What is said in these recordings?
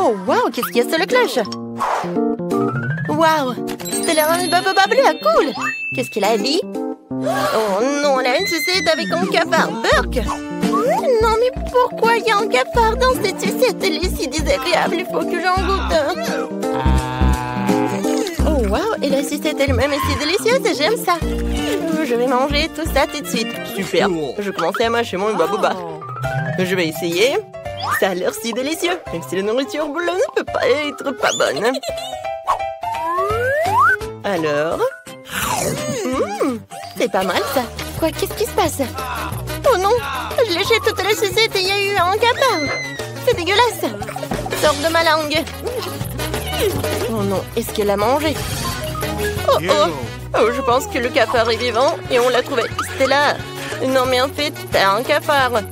Oh, waouh, qu'est-ce qu'il y a sur la cloche? Waouh, Stella a une bababa bleue, cool. Qu'est-ce qu'elle a dit? Oh non, elle a une sucette avec un cafard. Burk! Non, mais pourquoi il y a un cafard dans cette sucette? Elle est si désagréable, il faut que j'en goûte. Oh, waouh, et la sucette elle-même est si délicieuse, j'aime ça. Je vais manger tout ça tout de suite. Super, je commençais à mâcher mon baboba. Je vais essayer. Ça a l'air si délicieux, même si la nourriture bleue ne peut pas être pas bonne. Alors... c'est pas mal, ça. Quoi, qu'est-ce qui se passe? Oh non, je léchais toute la sucette et il y a eu un cafard. C'est dégueulasse. Sors de ma langue. Oh non, est-ce qu'elle a mangé? Oh oh. Oh, je pense que le cafard est vivant et on l'a trouvé. Stella. Non, mais en fait, t'as un cafard.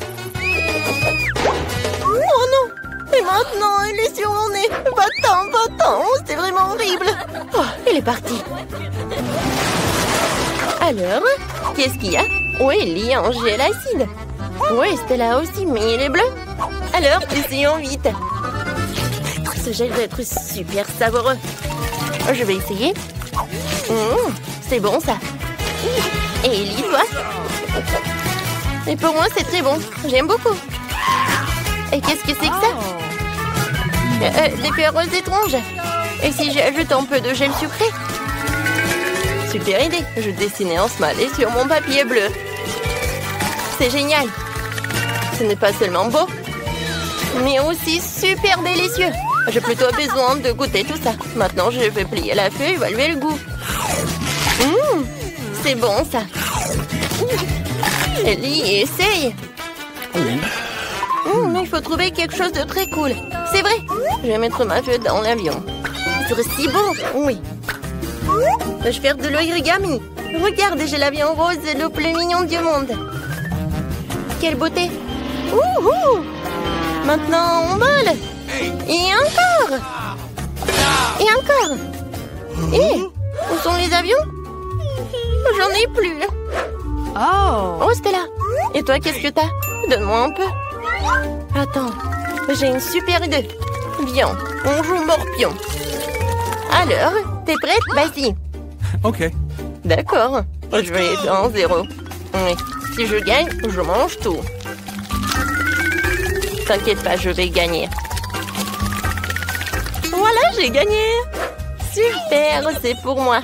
Oh non. Et maintenant, elle est sur mon nez. Va-t'en, va-t'en. C'est vraiment horrible. Oh, elle est partie. Alors, qu'est-ce qu'il y a? Oui, il y a un gel acide. Oui, Stella aussi, mais il est bleu. Alors, essayons vite. Ce gel doit être super savoureux. Je vais essayer. C'est bon, ça. Et Ellie, toi? Et pour moi, c'est très bon. J'aime beaucoup. Et qu'est-ce que c'est que ça? Des fleurs roses étranges. Et si j'ajoute un peu de gel sucré? Super idée. Je dessinais un smiley sur mon papier bleu. C'est génial. Ce n'est pas seulement beau, mais aussi super délicieux. J'ai plutôt besoin de goûter tout ça. Maintenant, je vais plier la feuille et évaluer le goût. C'est bon, ça. Ellie, essaye. Mais il faut trouver quelque chose de très cool. C'est vrai. Je vais mettre ma feuille dans l'avion. Ce serait si beau. Oui. Je vais faire de l'origami. Regarde, j'ai l'avion rose le plus mignon du monde. Quelle beauté. Maintenant, on vole. Et encore. Et encore. Et où sont les avions? J'en ai plus. Oh, Stella. Et toi, qu'est-ce que t'as? Donne-moi un peu. Attends, j'ai une super idée. Viens, on joue morpion. Alors, t'es prête? Vas-y. Ok. D'accord. Je vais être en 0. Oui. Si je gagne, je mange tout. T'inquiète pas, je vais gagner. Voilà, j'ai gagné. Super, c'est pour moi.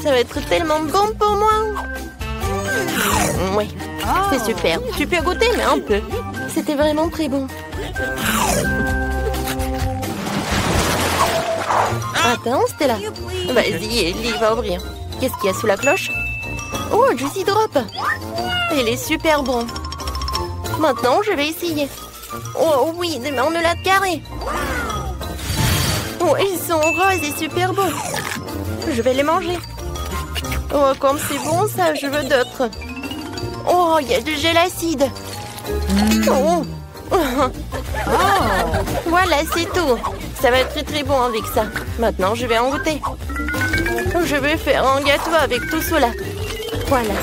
Ça va être tellement bon pour moi. Oui, c'est super. Tu peux goûter, mais un peu. C'était vraiment très bon. Attends, Stella. Vas-y, Ellie va ouvrir. Qu'est-ce qu'il y a sous la cloche? Oh, Juicy Drop. Il est super bon. Maintenant, je vais essayer. Oh oui, des marmelades carrées. Oh, ils sont roses et super beaux. Je vais les manger. Oh, comme c'est bon ça, je veux d'autres. Oh, il y a du gel acide. Oh. Voilà, c'est tout. Ça va être très très bon avec ça. Maintenant, je vais en goûter. Je vais faire un gâteau avec tout cela. Voilà.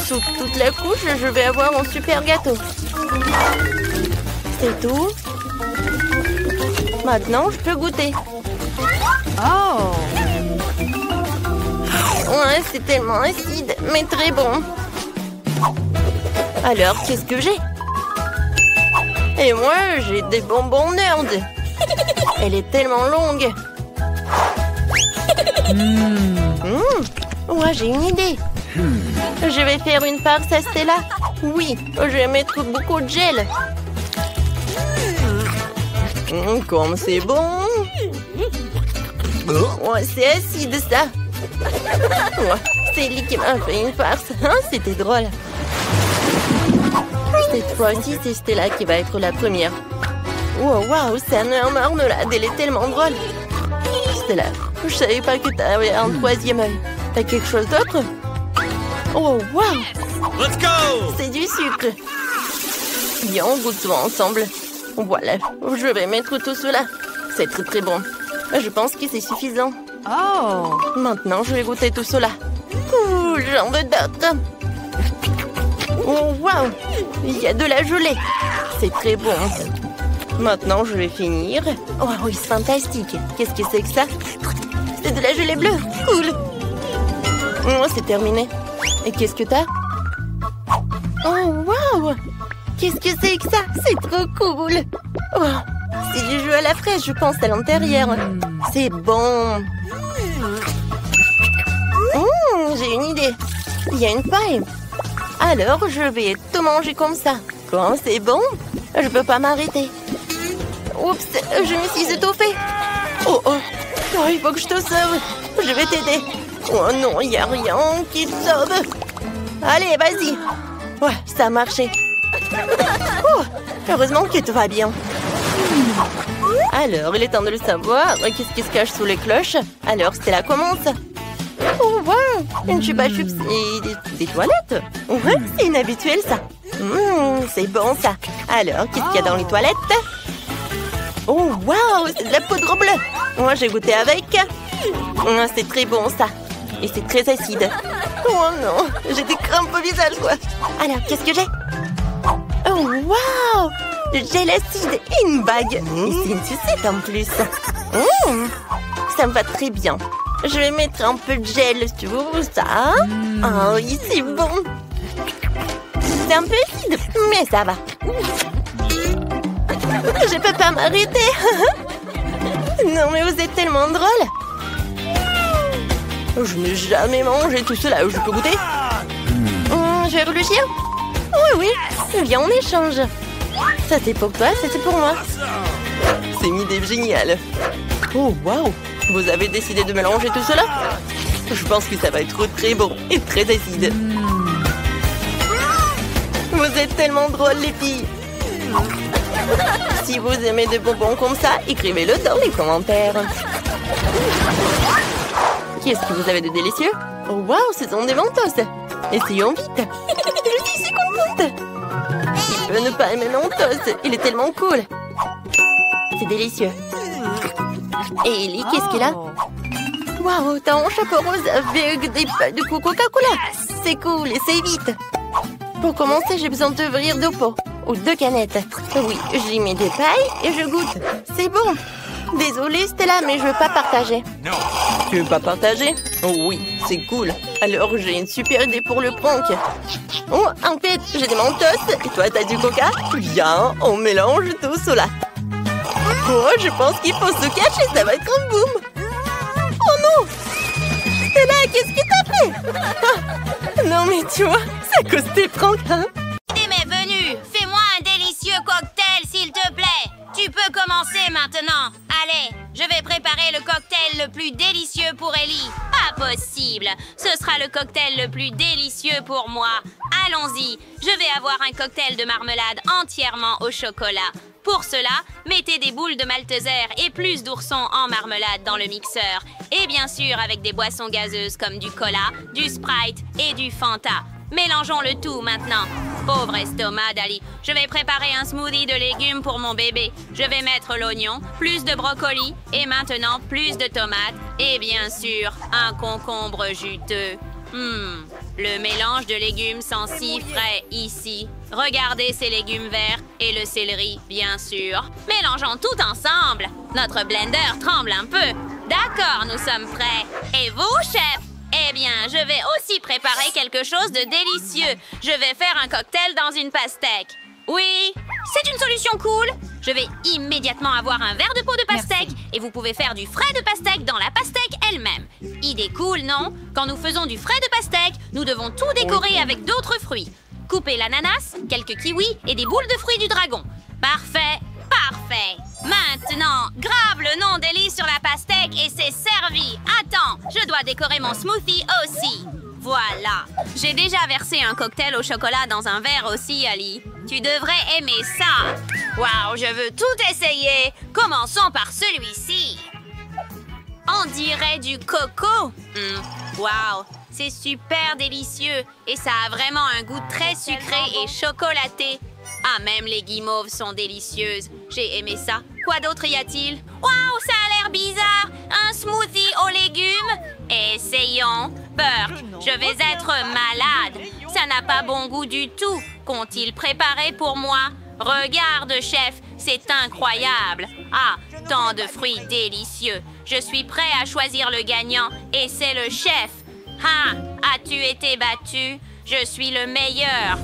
Sous toute la couche, je vais avoir un super gâteau. C'est tout. Maintenant, je peux goûter. Oh. Ouais, c'est tellement acide, mais très bon. Alors, qu'est-ce que j'ai? Et moi, j'ai des bonbons nerd. Elle est tellement longue. Ouais, j'ai une idée. Je vais faire une farce à Stella. Oui, je vais mettre beaucoup de gel. Comme c'est bon. Ouais, c'est acide, ça. Ouais, c'est Ellie qui m'a fait une farce. C'était drôle. Cette fois-ci, c'est Stella qui va être la première. Wow, wow, c'est un marmelade. Elle est tellement drôle. Stella, je savais pas que t'avais un troisième œil. T'as quelque chose d'autre? Oh, wow! Let's go! C'est du sucre. Bien, on goûte tout ensemble. Voilà, je vais mettre tout cela. C'est très très bon. Je pense que c'est suffisant. Oh! Maintenant, je vais goûter tout cela. Ouh, j'en veux d'autres. Oh, wow! Il y a de la gelée. c'est très bon. Maintenant, je vais finir. Oh oui, c'est fantastique. Qu'est-ce que c'est que ça? C'est de la gelée bleue. Cool. Oh, c'est terminé. Et qu'est-ce que t'as? Oh, waouh! Qu'est-ce que c'est que ça? C'est trop cool. Oh, c'est du jus à la fraise, je pense, à l'intérieur. C'est bon. J'ai une idée. Il y a une paille. Alors, je vais tout manger comme ça. Quand c'est bon, je peux pas m'arrêter. Oups, je me suis étouffée. Oh, il faut que je te sauve. Je vais t'aider. Oh non, il n'y a rien qui te sauve. Allez, vas-y. Ouais, ça a marché. Oh, heureusement que tout va bien. Alors, il est temps de le savoir. Qu'est-ce qui se cache sous les cloches? Alors, Stella commence. Oh, wow, une chupa chups et des toilettes. Ouais, c'est inhabituel, ça. C'est bon, ça. Alors, qu'est-ce qu'il y a dans les toilettes? Oh, wow, c'est de la poudre bleue. Moi, j'ai goûté avec. C'est très bon, ça. Et c'est très acide. Oh non, j'ai des crampes au visage, quoi. Alors, qu'est-ce que j'ai? Oh, wow, le gel acide et une bague. Et c'est une sucette en plus. Ça me va très bien. Je vais mettre un peu de gel sur ça. Oh, oui, c'est bon. C'est un peu acide, mais ça va. Je peux pas m'arrêter. Non, mais vous êtes tellement drôle. Je n'ai jamais mangé tout cela. Je peux goûter? Je vais réfléchir. Oui, viens, on échange. Ça, c'est pour toi, ça, c'est pour moi. C'est une idée géniale. Oh, waouh! Vous avez décidé de mélanger tout cela? Je pense que ça va être très bon et très acide. Vous êtes tellement drôles, les filles. Si vous aimez des bonbons comme ça, écrivez-le dans les commentaires. Qu'est-ce que vous avez de délicieux? Oh, waouh, ce sont des Mentos. Essayons vite. Je suis si contente. Qui peut ne pas aimer Mentos? Il est tellement cool. C'est délicieux. Et Ellie, qu'est-ce qu'il a? Waouh, t'as un chapeau rose avec des pailles de Coca-Cola. C'est cool et c'est vite. Pour commencer, j'ai besoin d'ouvrir 2 pots. Ou 2 canettes. Oui, j'y mets des pailles et je goûte. C'est bon. Désolée, Stella, mais je veux pas partager. Tu veux pas partager? Oh oui, c'est cool. Alors, j'ai une super idée pour le prank. Oh, en fait, j'ai des Mentos. Et toi, t'as du Coca? Viens, on mélange tout cela. Oh, je pense qu'il faut se cacher, ça va être un boom. Oh non! Stella, qu'est-ce que t'as fait? Non, mais tu vois, c'est à cause des pranks, hein? M'est venu. Fais-moi un délicieux cocktail, s'il te plaît. Tu peux commencer maintenant. Allez, je vais préparer le cocktail le plus délicieux pour Ellie. Pas possible. Ce sera le cocktail le plus délicieux pour moi. Allons-y. Je vais avoir un cocktail de marmelade entièrement au chocolat. Pour cela, mettez des boules de Malteser et plus d'oursons en marmelade dans le mixeur. Et bien sûr avec des boissons gazeuses comme du cola, du Sprite et du Fanta. Mélangeons le tout maintenant. Pauvre estomac d'Ali. Je vais préparer un smoothie de légumes pour mon bébé. Je vais mettre l'oignon, plus de brocoli et maintenant plus de tomates. Et bien sûr, un concombre juteux. Le mélange de légumes sent si frais ici. Regardez ces légumes verts et le céleri, bien sûr. Mélangeons tout ensemble. Notre blender tremble un peu. D'accord, nous sommes prêts. Et vous, chef? Eh bien, je vais aussi préparer quelque chose de délicieux. Je vais faire un cocktail dans une pastèque. Oui, c'est une solution cool. Je vais immédiatement avoir un verre de peau de pastèque et vous pouvez faire du frais de pastèque dans la pastèque elle-même. Idée cool, non? Quand nous faisons du frais de pastèque, nous devons tout décorer avec d'autres fruits. Couper l'ananas, quelques kiwis et des boules de fruits du dragon. Parfait, parfait. Maintenant, grave le nom d'Ellie sur la pastèque et c'est servi. Attends, je dois décorer mon smoothie aussi. Voilà. J'ai déjà versé un cocktail au chocolat dans un verre aussi, Ali. Tu devrais aimer ça. Waouh, je veux tout essayer. Commençons par celui-ci. On dirait du coco. Waouh, c'est super délicieux. Et ça a vraiment un goût très sucré et chocolaté. Ah, même les guimauves sont délicieuses. J'ai aimé ça. Quoi d'autre y a-t-il? Waouh, ça a l'air bizarre. Un smoothie aux légumes? Essayons. Burke, je vais être malade. Ça n'a pas bon goût du tout. Qu'ont-ils préparé pour moi? Regarde, chef, c'est incroyable. Ah, tant de fruits délicieux. Je suis prêt à choisir le gagnant et c'est le chef. Ah, as-tu été battu? Je suis le meilleur.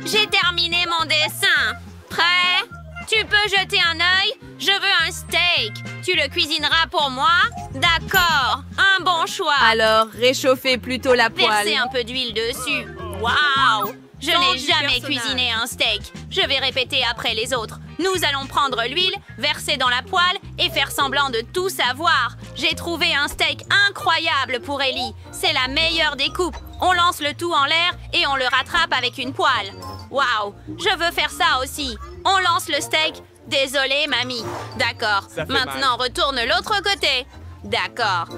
J'ai terminé mon dessin. Prêt? Tu peux jeter un œil? Je veux un steak. Tu le cuisineras pour moi? D'accord, un bon choix. Alors, réchauffez plutôt la poêle. Versez un peu d'huile dessus. Waouh! Je n'ai jamais cuisiné un steak. Je vais répéter après les autres. Nous allons prendre l'huile, verser dans la poêle et faire semblant de tout savoir. J'ai trouvé un steak incroyable pour Ellie. C'est la meilleure des coupes. On lance le tout en l'air et on le rattrape avec une poêle. Waouh! Je veux faire ça aussi. On lance le steak. Désolée, mamie. D'accord. Maintenant, retourne l'autre côté. D'accord.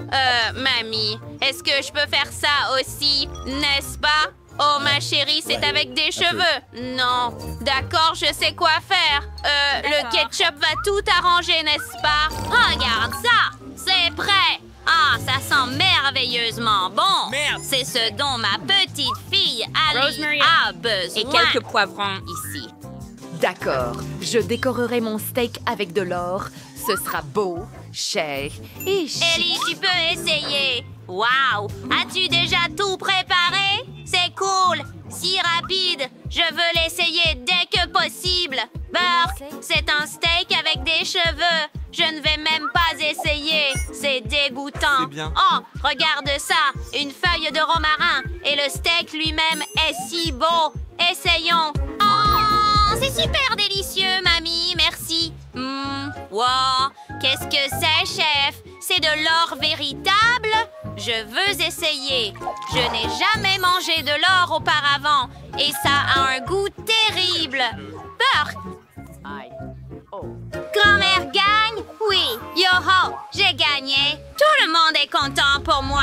Mamie, est-ce que je peux faire ça aussi, n'est-ce pas? Oh, ma chérie, c'est avec des cheveux. Non. D'accord, je sais quoi faire. Le ketchup va tout arranger, n'est-ce pas? Regarde ça. C'est prêt. Ah, ça sent merveilleusement bon. Merde. C'est ce dont ma petite fille Ali a besoin. Et quelques poivrons ici. D'accord, je décorerai mon steak avec de l'or. Ce sera beau, cher et chic. Ellie, tu peux essayer. Waouh! As-tu déjà tout préparé? C'est cool! Si rapide! Je veux l'essayer dès que possible! Burke, c'est un steak avec des cheveux! Je ne vais même pas essayer! C'est dégoûtant! C'est bien. Oh, regarde ça! Une feuille de romarin! Et le steak lui-même est si beau! Essayons! Oh, c'est super délicieux, mamie! Merci! Wow! Qu'est-ce que c'est, chef? C'est de l'or véritable? Je veux essayer. Je n'ai jamais mangé de l'or auparavant et ça a un goût terrible. Burke! Grand-mère gagne? Oui. Yo-ho! J'ai gagné. Tout le monde est content pour moi.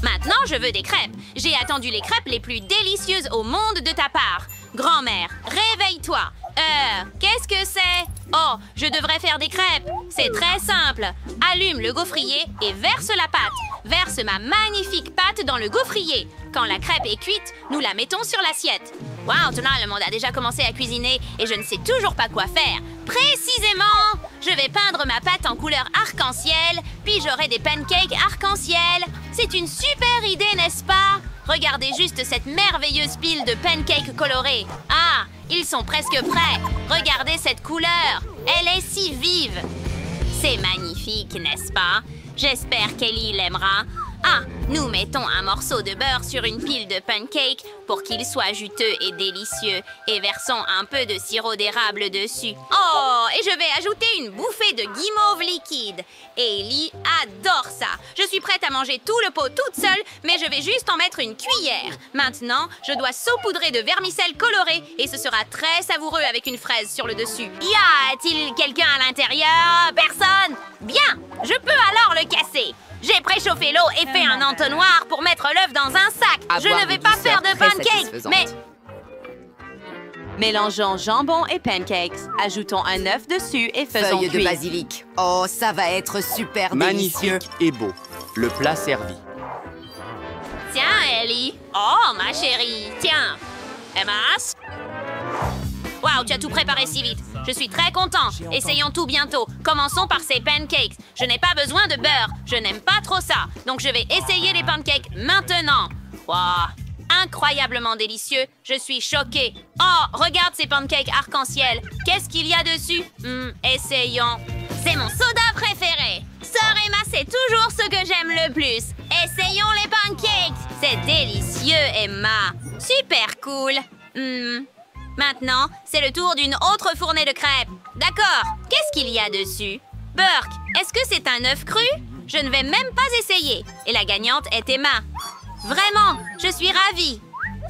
Maintenant, je veux des crêpes. J'ai attendu les crêpes les plus délicieuses au monde de ta part. Grand-mère, réveille-toi. Qu'est-ce que c'est? Oh, je devrais faire des crêpes. C'est très simple. Allume le gaufrier et verse la pâte. Verse ma magnifique pâte dans le gaufrier. Quand la crêpe est cuite, nous la mettons sur l'assiette. Waouh, tout le monde a déjà commencé à cuisiner et je ne sais toujours pas quoi faire. Précisément! Je vais peindre ma pâte en couleur arc-en-ciel, puis j'aurai des pancakes arc-en-ciel. C'est une super idée, n'est-ce pas? Regardez juste cette merveilleuse pile de pancakes colorés. Ah, ils sont presque prêts. Regardez cette couleur. Elle est si vive. C'est magnifique, n'est-ce pas? J'espère qu'Ellie l'aimera. Ah, nous mettons un morceau de beurre sur une pile de pancakes pour qu'il soit juteux et délicieux et versons un peu de sirop d'érable dessus. Oh, et je vais ajouter une bouffée de guimauve liquide. Ellie adore ça. Je suis prête à manger tout le pot toute seule, mais je vais juste en mettre une cuillère. Maintenant, je dois saupoudrer de vermicelle colorée et ce sera très savoureux avec une fraise sur le dessus. Y a-t-il quelqu'un à l'intérieur? Personne? Bien, je peux alors le casser. J'ai préchauffé l'eau et fait un entonnoir pour mettre l'œuf dans un sac. Je ne vais pas faire de pancakes, mais... Mélangeons jambon et pancakes. Ajoutons un œuf dessus et faisons Feuille de cuire. basilic. Oh, ça va être super délicieux. Magnifique et beau. Le plat servi. Tiens, Ellie. Oh, ma chérie. Tiens. Emma. Waouh, tu as tout préparé si vite. Je suis très content. Essayons tout bientôt. Commençons par ces pancakes. Je n'ai pas besoin de beurre. Je n'aime pas trop ça. Donc, je vais essayer les pancakes maintenant. Waouh, incroyablement délicieux. Je suis choquée. Oh, regarde ces pancakes arc-en-ciel. Qu'est-ce qu'il y a dessus? Essayons. C'est mon soda préféré. Sœur Emma, c'est toujours ce que j'aime le plus. Essayons les pancakes. C'est délicieux, Emma. Super cool. Maintenant, c'est le tour d'une autre fournée de crêpes. D'accord, qu'est-ce qu'il y a dessus? Burke, est-ce que c'est un œuf cru? Je ne vais même pas essayer. Et la gagnante est Emma. Vraiment, je suis ravie.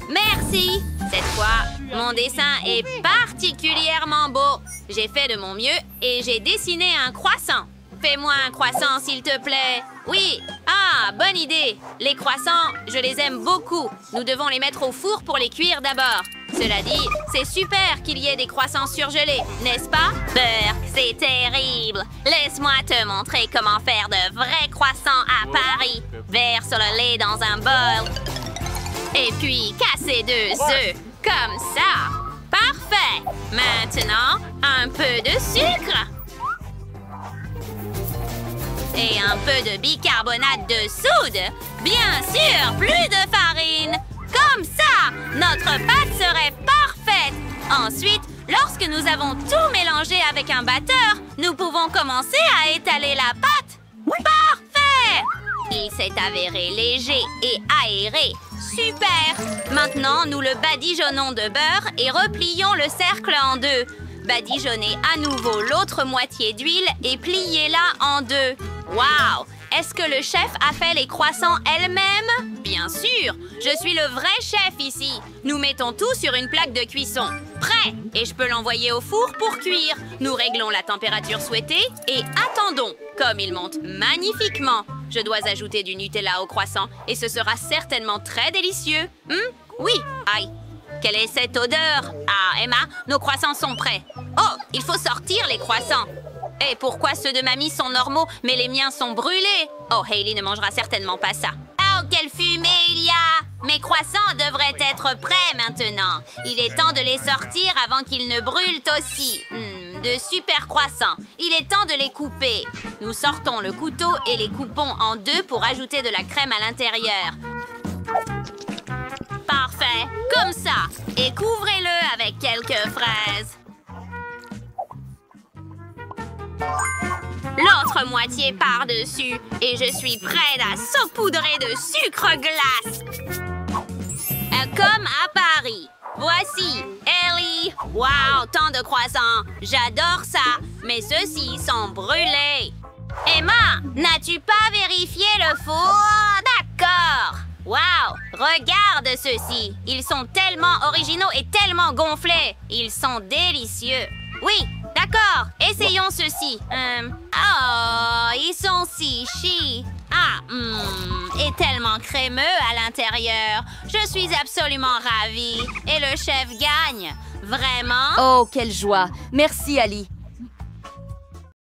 Merci. Cette fois, mon dessin est particulièrement beau. J'ai fait de mon mieux et j'ai dessiné un croissant. Fais-moi un croissant, s'il te plaît. Oui. Ah, bonne idée. Les croissants, je les aime beaucoup. Nous devons les mettre au four pour les cuire d'abord. Cela dit, c'est super qu'il y ait des croissants surgelés, n'est-ce pas? Burke, c'est terrible. Laisse-moi te montrer comment faire de vrais croissants à Paris. Verse le lait dans un bol. Et puis, casser 2 œufs. Comme ça. Parfait! Maintenant, un peu de sucre. Et un peu de bicarbonate de soude. Bien sûr, plus de farine. Comme ça, notre pâte serait parfaite. Ensuite, lorsque nous avons tout mélangé avec un batteur, nous pouvons commencer à étaler la pâte. Parfait! Il s'est avéré léger et aéré. Super! Maintenant, nous le badigeonnons de beurre et replions le cercle en deux. Badigeonnez à nouveau l'autre moitié d'huile et pliez-la en deux. Wow! Est-ce que le chef a fait les croissants elle-même? Bien sûr! Je suis le vrai chef ici. Nous mettons tout sur une plaque de cuisson. Prêt! Et je peux l'envoyer au four pour cuire. Nous réglons la température souhaitée et attendons. Comme il monte magnifiquement, je dois ajouter du Nutella au croissant et ce sera certainement très délicieux. Oui! Aïe! Quelle est cette odeur? Ah, Emma, nos croissants sont prêts. Oh, il faut sortir les croissants. Et pourquoi ceux de mamie sont normaux, mais les miens sont brûlés? Oh, Hailey ne mangera certainement pas ça. Oh, quelle fumée il y a! Mes croissants devraient être prêts maintenant. Il est temps de les sortir avant qu'ils ne brûlent aussi. De super croissants. Il est temps de les couper. Nous sortons le couteau et les coupons en deux pour ajouter de la crème à l'intérieur. Parfait, comme ça. Et couvrez-le avec quelques fraises. L'autre moitié par-dessus. Et je suis prête à saupoudrer de sucre glace. Comme à Paris. Voici, Ellie. Wow, tant de croissants. J'adore ça. Mais ceux-ci sont brûlés. Emma, n'as-tu pas vérifié le four? D'accord. Wow, regarde ceux-ci. Ils sont tellement originaux et tellement gonflés. Ils sont délicieux. Oui, d'accord. Essayons ceux-ci. Oh, ils sont si chi. Et tellement crémeux à l'intérieur. Je suis absolument ravie. Et le chef gagne. Vraiment? Oh, quelle joie. Merci, Ali.